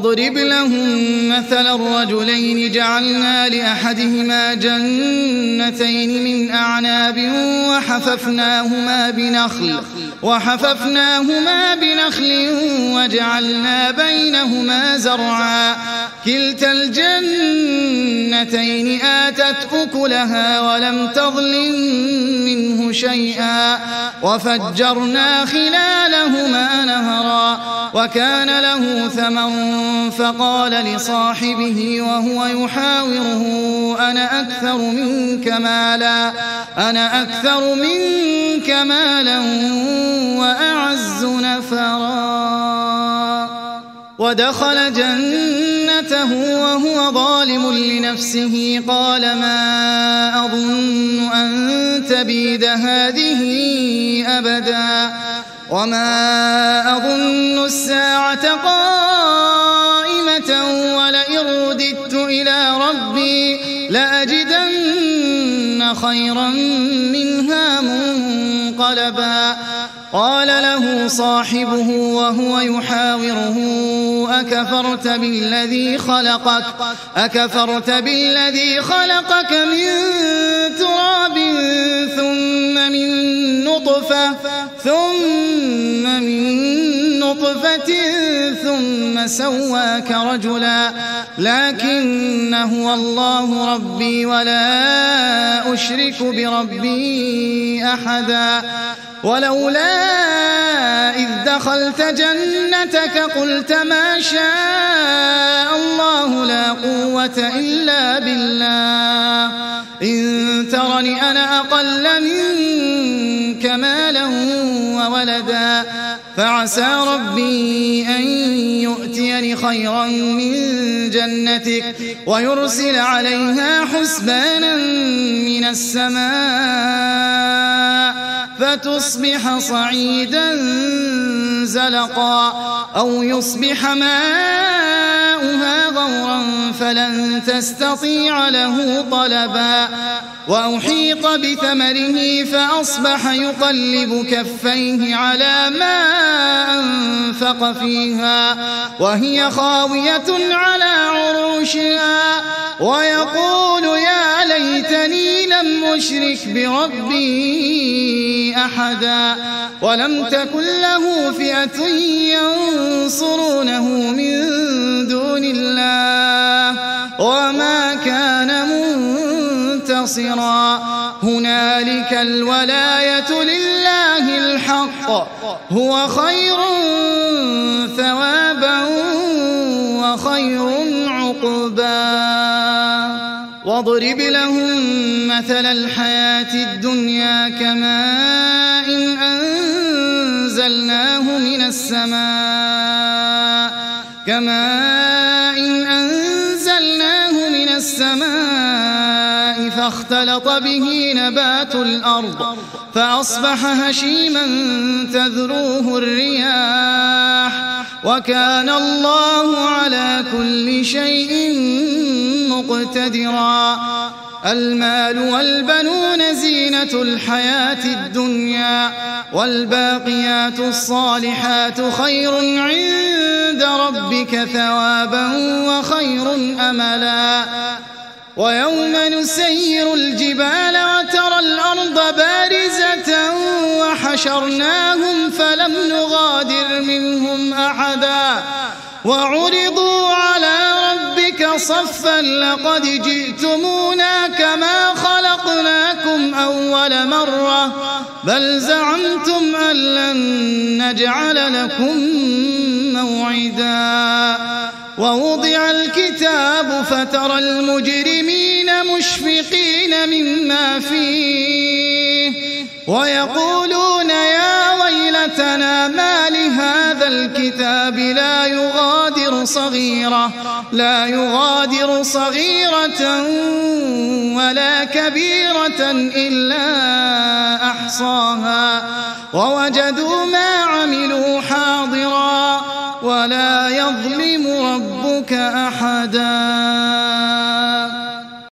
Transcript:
واضرب لهم مثل الرجلين جعلنا لأحدهما جنتين من أعناب وحففناهما بنخل وجعلنا بينهما زرعا كلتا الجنتين آتت أكلها ولم تظلم منه شيئا وفجرنا خلالهما نهرا وكان له ثمر فقال لصاحبه وهو يحاوره أنا أكثر منك مالا وأعز نفرا ودخل جنته وهو ظالم لنفسه قال ما أظن أن تبيد هذه أبدا وما أظن الساعة قائمة ولئن رددت إلى ربي لأجدن خيرا منها منقلبا قال له صاحبه وهو يحاوره أكفرت بالذي خلقك من تراب ثم من نطفة ثم سواك رجلا لكن هو الله ربي ولا أشرك بربي أحدا ولولا إذ دخلت جنتك قلت ما شاء الله لا قوة إلا بالله إن ترني أنا أقل منك مالا وولدا فعسى ربي أن يؤتيني خيرا من جنتك ويرسل عليها حسبانا من السماء فتصبح صعيدا زلقا أو يصبح ماؤها غورا فلن تستطيع له طلبا وأحيط بثمره فأصبح يقلب كفيه على ما أنفق فيها وهي خاوية على عروشها ويقول يا ليتني لم أشرك بربي أحدا ولم تكن له فئة ينصرونه من دون الله وما كان منتصرا هنالك الولاية لله الحق هو خير ثوابا وخير عقبا واضرب لهم مثل الحياة الدنيا كماء أنزلناه من السماء فاختلط به نبات الأرض فأصبح هشيما تذروه الرياح وكان الله على كل شيء مقتدرا المال والبنون زينة الحياة الدنيا والباقيات الصالحات خير عند ربك ثوابا وخير أملا ويوم نسير الجبال وترى الأرض بارزة وحشرناهم فلم نغادر منهم أحدا وعرضوا على ربك صفا لقد جئتمونا كما خلقناكم أول مرة بل زعمتم أن لن نجعل لكم موعدا ووضع الكتاب فترى المجرمين مشفقين مما فيه ويقولون يا ويلتنا ما لهذا الكتاب لا يغادر صغيرة ولا كبيرة إلا أحصاها ووجدوا ما عملوا حاضرا ولا يظلم ربك أحدا